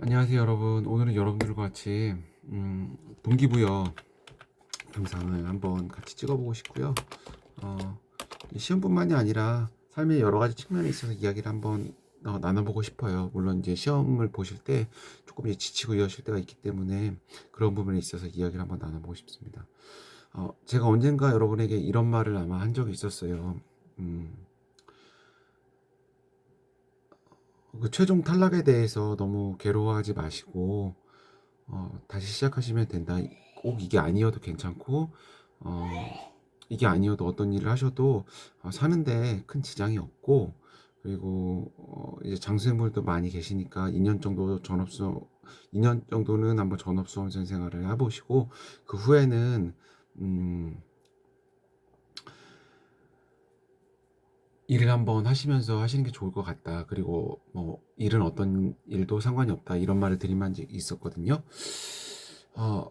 안녕하세요 여러분. 오늘은 여러분들과 같이 동기부여 영상을 한번 같이 찍어보고 싶고요. 이 시험뿐만이 아니라 삶의 여러 가지 측면에 있어서 이야기를 한번 나눠보고 싶어요. 물론 이제 시험을 보실 때 조금 이제 지치고 이러실 때가 있기 때문에 그런 부분에 있어서 이야기를 한번 나눠보고 싶습니다. 제가 언젠가 여러분에게 이런 말을 아마 한 적이 있었어요. 그 최종 탈락에 대해서 너무 괴로워하지 마시고 다시 시작하시면 된다. 꼭 이게 아니어도 괜찮고 어, 이게 아니어도 어떤 일을 하셔도 사는데 큰 지장이 없고, 그리고 이제 장수생분들도 많이 계시니까 2년 정도는 한번 전업수험생 생활을 해보시고 그 후에는 일을 한번 하시면서 하시는 게 좋을 것 같다. 그리고 뭐 일은 어떤 일도 상관이 없다. 이런 말을 드린 적이 있었거든요. 어,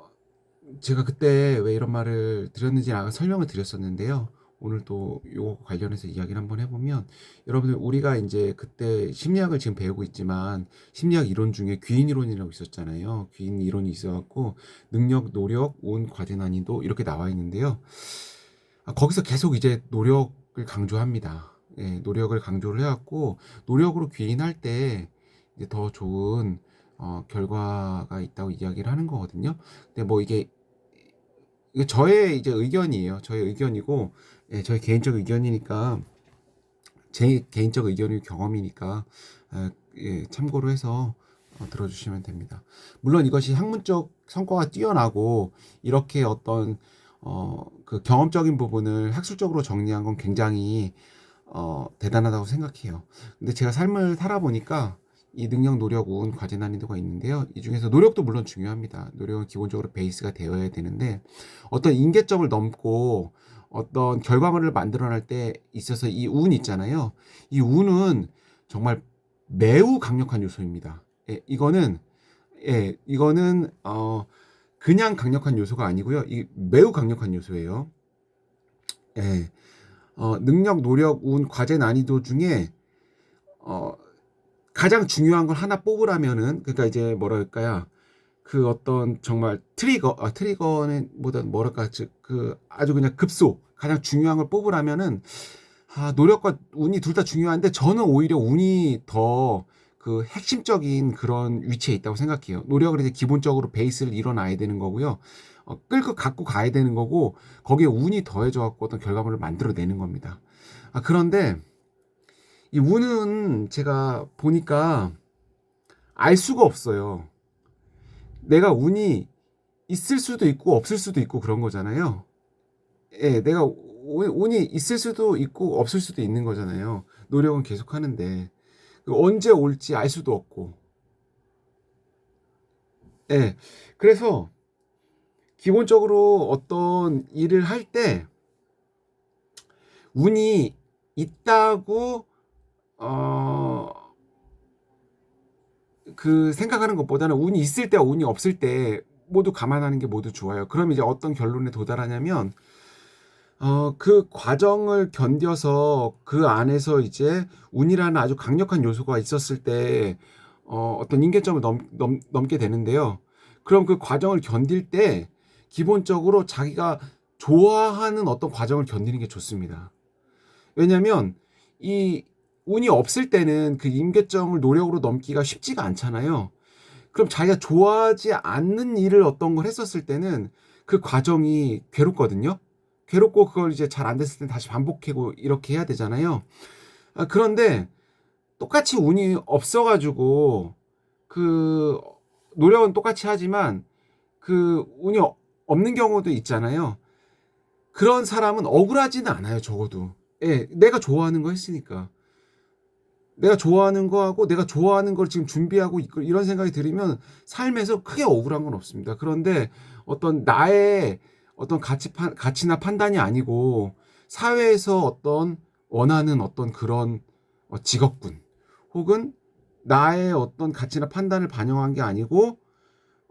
제가 그때 왜 이런 말을 드렸는지 아까 설명을 드렸었는데요. 오늘 또 요거 관련해서 이야기를 한번 해보면, 여러분들 우리가 이제 그때 심리학을 지금 배우고 있지만 심리학 이론 중에 귀인 이론이라고 있었잖아요. 귀인 이론이 있어갖고 능력, 노력, 운, 과제, 난이도 이렇게 나와 있는데요. 거기서 계속 이제 노력을 강조합니다. 예, 노력을 강조를 해갖고 노력으로 귀인할 때 이제 더 좋은 결과가 있다고 이야기를 하는 거거든요. 근데 뭐 이게 저의 이제 의견이에요. 저의 의견이고, 예, 저의 개인적 의견이니까, 제 개인적 의견이 경험이니까, 예, 참고로 해서 들어주시면 됩니다. 물론 이것이 학문적 성과가 뛰어나고 이렇게 어떤 그 경험적인 부분을 학술적으로 정리한 건 굉장히 대단하다고 생각해요. 근데 제가 삶을 살아보니까 이 능력, 노력, 운, 과제, 난이도가 있는데요. 이 중에서 노력도 물론 중요합니다. 노력은 기본적으로 베이스가 되어야 되는데, 어떤 임계점을 넘고 어떤 결과물을 만들어낼 때 있어서 이 운 있잖아요. 이 운은 정말 매우 강력한 요소입니다. 예, 이거는 그냥 강력한 요소가 아니고요. 이 매우 강력한 요소예요. 예. 능력, 노력, 운, 과제, 난이도 중에 어, 가장 중요한 걸 하나 뽑으라면은, 그러니까 이제 뭐랄까요, 그 어떤 정말 트리거는 보다 뭐랄까, 그 아주 그냥 급소, 가장 중요한 걸 뽑으라면은, 노력과 운이 둘 다 중요한데 저는 오히려 운이 더 그 핵심적인 그런 위치에 있다고 생각해요. 노력을 이제 기본적으로 베이스를 일어나야 되는 거고요. 끌고 갖고 가야 되는 거고, 거기에 운이 더해져 갖고 어떤 결과물을 만들어내는 겁니다. 그런데 이 운은 제가 보니까 알 수가 없어요. 내가 운이 있을 수도 있고 없을 수도 있고 그런 거잖아요. 예, 내가 운이 있을 수도 있고 없을 수도 있는 거잖아요. 노력은 계속 하는데 언제 올지 알 수도 없고. 예, 그래서 기본적으로 어떤 일을 할 때 운이 있다고 어, 그 생각하는 것보다는 운이 있을 때와 운이 없을 때 모두 감안하는 게 모두 좋아요. 그럼 이제 어떤 결론에 도달하냐면, 그 과정을 견뎌서 그 안에서 이제 운이라는 아주 강력한 요소가 있었을 때 어떤 임계점을 넘게 되는데요. 그럼 그 과정을 견딜 때 기본적으로 자기가 좋아하는 어떤 과정을 견디는 게 좋습니다. 왜냐면 이 운이 없을 때는 그 임계점을 노력으로 넘기가 쉽지가 않잖아요. 그럼 자기가 좋아하지 않는 일을 어떤 걸 했었을 때는 그 과정이 괴롭거든요. 괴롭고 그걸 이제 잘 안 됐을 때 다시 반복하고 이렇게 해야 되잖아요. 그런데 똑같이 운이 없어가지고 그 노력은 똑같이 하지만 그 운이 없는 경우도 있잖아요. 그런 사람은 억울하지는 않아요, 적어도. 예, 내가 좋아하는 거 했으니까. 내가 좋아하는 거 하고 내가 좋아하는 걸 지금 준비하고 있고 이런 생각이 들으면 삶에서 크게 억울한 건 없습니다. 그런데 어떤 나의 어떤 가치나 판단이 아니고 사회에서 어떤 원하는 어떤 그런 직업군, 혹은 나의 어떤 가치나 판단을 반영한 게 아니고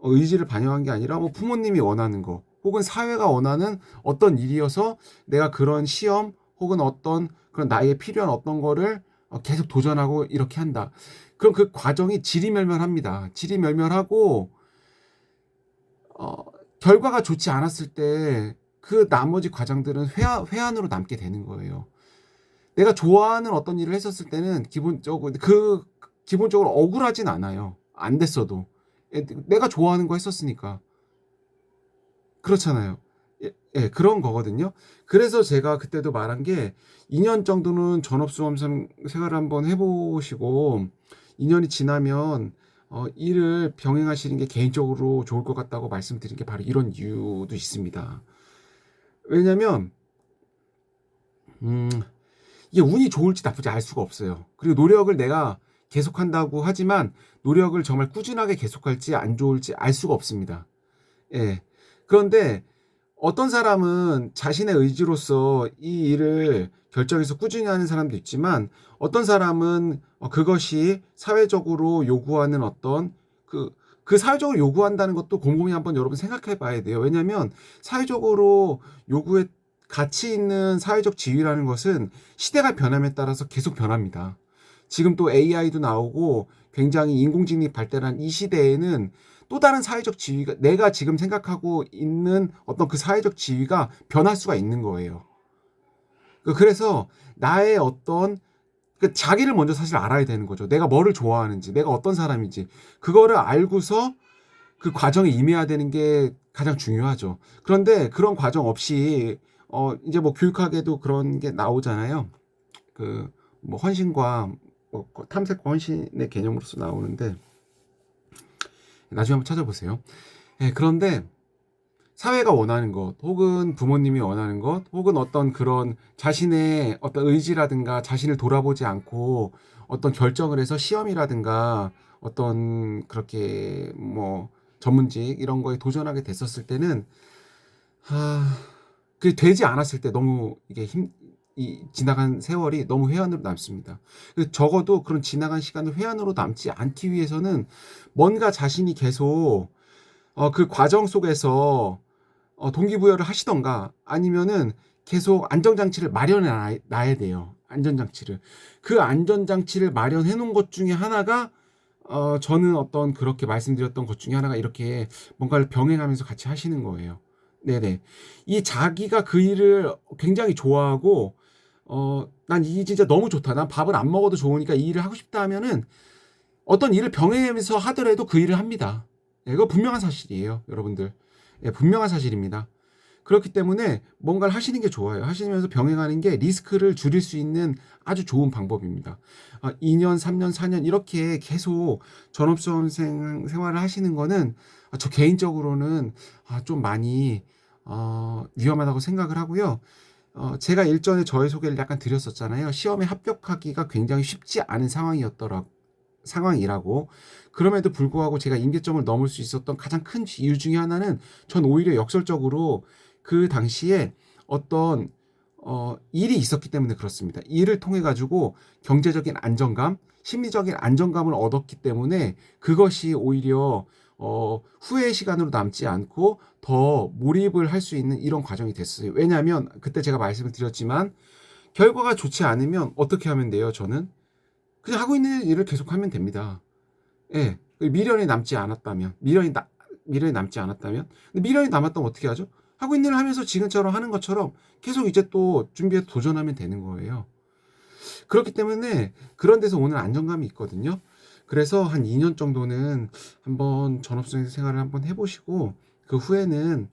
의지를 반영한 게 아니라 뭐 부모님이 원하는 거, 혹은 사회가 원하는 어떤 일이어서 내가 그런 시험 혹은 어떤 그런 나에게 필요한 어떤 거를 계속 도전하고 이렇게 한다. 그럼 그 과정이 지리멸멸합니다. 지리멸멸하고 어 결과가 좋지 않았을 때 그 나머지 과정들은 회한으로 남게 되는 거예요. 내가 좋아하는 어떤 일을 했었을 때는 기본적으로 억울하진 않아요, 안 됐어도. 내가 좋아하는 거 했었으니까. 그렇잖아요. 그런 거거든요. 그래서 제가 그때도 말한 게 2년 정도는 전업수험 생활을 한번 해 보시고 2 년이 지나면 일을 병행하시는 게 개인적으로 좋을 것 같다고 말씀드린 게 바로 이런 이유도 있습니다. 왜냐면 음 이게 운이 좋을지 나쁠지 알 수가 없어요. 그리고 노력을 내가 계속한다고 하지만 노력을 정말 꾸준하게 계속할지 안 좋을지 알 수가 없습니다. 예. 그런데 어떤 사람은 자신의 의지로서 이 일을 결정해서 꾸준히 하는 사람도 있지만 어떤 사람은 그것이 사회적으로 요구하는 어떤 사회적으로 요구한다는 것도 곰곰이 한번 여러분 생각해 봐야 돼요. 왜냐하면 사회적으로 요구에 가치 있는 사회적 지위라는 것은 시대가 변함에 따라서 계속 변합니다. 지금 또 AI도 나오고 굉장히 인공지능이 발달한 이 시대에는 또 다른 사회적 지위가 내가 지금 생각하고 있는 어떤 그 사회적 지위가 변할 수가 있는 거예요. 그래서 나의 어떤 자기를 먼저 사실 알아야 되는 거죠. 내가 뭐를 좋아하는지, 내가 어떤 사람인지 그거를 알고서 그 과정에 임해야 되는 게 가장 중요하죠. 그런데 그런 과정 없이 이제 뭐 교육학에도 그런 게 나오잖아요. 뭐 헌신과 탐색과 헌신의 개념으로서 나오는데 나중에 한번 찾아보세요. 그런데 사회가 원하는 것, 혹은 부모님이 원하는 것, 혹은 어떤 그런 자신의 어떤 의지라든가 자신을 돌아보지 않고 어떤 결정을 해서 시험이라든가 어떤 그렇게 뭐 전문직 이런 거에 도전하게 됐었을 때는 그게 되지 않았을 때 너무 이게 지나간 세월이 너무 회한으로 남습니다. 적어도 그런 지나간 시간을 회한으로 남지 않기 위해서는 뭔가 자신이 계속 그 과정 속에서 동기부여를 하시던가 아니면은 계속 안전장치를 마련해 놔야 돼요. 안전장치를. 그 안전장치를 마련해 놓은 것 중에 하나가 저는 어떤 그렇게 말씀드렸던 것 중에 하나가 이렇게 뭔가를 병행하면서 같이 하시는 거예요. 네네. 이 자기가 그 일을 굉장히 좋아하고 '난 이 일 진짜 너무 좋다. 난 밥을 안 먹어도 좋으니까 이 일을 하고 싶다.' 하면은 어떤 일을 병행하면서 하더라도 그 일을 합니다. 이거 분명한 사실이에요, 여러분들. 분명한 사실입니다. 그렇기 때문에 뭔가를 하시는 게 좋아요. 하시면서 병행하는 게 리스크를 줄일 수 있는 아주 좋은 방법입니다. 2 년, 3 년, 4년 이렇게 계속 전업수험생 생활을 하시는 거는 저 개인적으로는 좀 많이 위험하다고 생각을 하고요. 제가 일전에 저의 소개를 약간 드렸었잖아요. 시험에 합격하기가 굉장히 쉽지 않은 상황이라고. 그럼에도 불구하고 제가 임계점을 넘을 수 있었던 가장 큰 이유 중에 하나는 전 오히려 역설적으로 그 당시에 어떤 일이 있었기 때문에 그렇습니다. 일을 통해 가지고 경제적인 안정감, 심리적인 안정감을 얻었기 때문에 그것이 오히려 후회의 시간으로 남지 않고 더 몰입을 할 수 있는 이런 과정이 됐어요. 왜냐하면 그때 제가 말씀을 드렸지만 결과가 좋지 않으면 어떻게 하면 돼요, 저는? 그냥 하고 있는 일을 계속하면 됩니다. 예. 미련이 남지 않았다면? 근데 미련이 남았다면 어떻게 하죠? 하고 있는 일을 하면서 지금처럼 하는 것처럼 계속 이제 또 준비해서 도전하면 되는 거예요. 그렇기 때문에 그런 데서 오는 안정감이 있거든요. 그래서 한 2년 정도는 한번 전업생 생활을 한번 해 보시고 그 후에는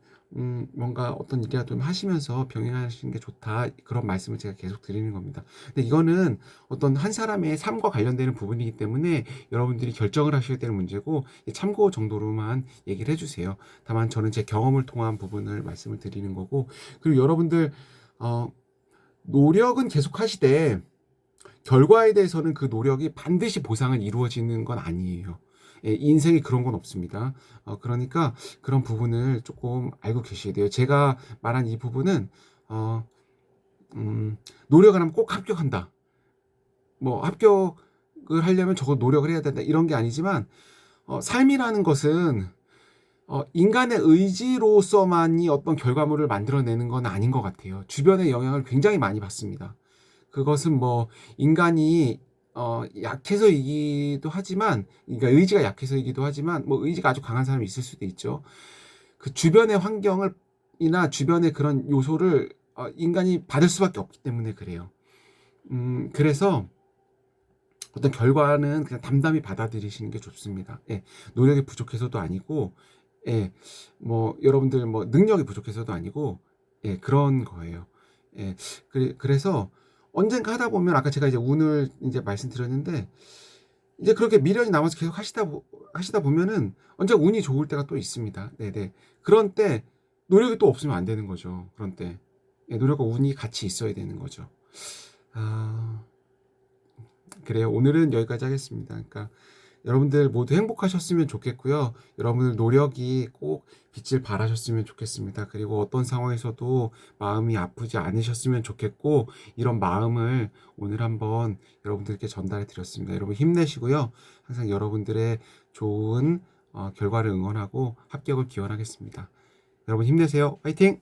뭔가 어떤 일이라도 좀 하시면서 병행하시는 게 좋다. 그런 말씀을 제가 계속 드리는 겁니다. 근데 이거는 어떤 한 사람의 삶과 관련되는 부분이기 때문에 여러분들이 결정을 하셔야 되는 문제고 참고 정도로만 얘기를 해 주세요. 다만 저는 제 경험을 통한 부분을 말씀을 드리는 거고, 그리고 여러분들 어 노력은 계속하시되 결과에 대해서는 그 노력이 반드시 보상은 이루어지는 건 아니에요. 인생에 그런 건 없습니다. 그러니까 그런 부분을 조금 알고 계셔야 돼요. 제가 말한 이 부분은 어 노력을 하면 꼭 합격한다. 뭐 합격을 하려면 저거 노력을 해야 된다 이런 게 아니지만 삶이라는 것은 인간의 의지로서만이 어떤 결과물을 만들어내는 건 아닌 것 같아요. 주변의 영향을 굉장히 많이 받습니다. 그것은 뭐 인간이 약해서이기도 하지만, 그러니까 의지가 약해서이기도 하지만, 뭐 의지가 아주 강한 사람이 있을 수도 있죠. 그 주변의 환경을 이나 주변의 그런 요소를 인간이 받을 수밖에 없기 때문에 그래요. 그래서 어떤 결과는 그냥 담담히 받아들이시는 게 좋습니다. 예. 노력이 부족해서도 아니고, 예. 뭐 여러분들 뭐 능력이 부족해서도 아니고, 예, 그런 거예요. 예. 그래서 언젠가 하다 보면, 아까 제가 이제 운을 이제 말씀드렸는데, 이제 그렇게 미련이 남아서 계속 하시다 보면은 언젠가 운이 좋을 때가 또 있습니다. 네네. 그런 때 노력이 또 없으면 안 되는 거죠. 그런 때. 예, 노력과 운이 같이 있어야 되는 거죠. 아, 그래요. 오늘은 여기까지 하겠습니다. 그러니까 여러분들 모두 행복하셨으면 좋겠고요. 여러분들 노력이 꼭 빛을 발하셨으면 좋겠습니다. 그리고 어떤 상황에서도 마음이 아프지 않으셨으면 좋겠고, 이런 마음을 오늘 한번 여러분들께 전달해 드렸습니다. 여러분 힘내시고요. 항상 여러분들의 좋은 결과를 응원하고 합격을 기원하겠습니다. 여러분 힘내세요. 화이팅!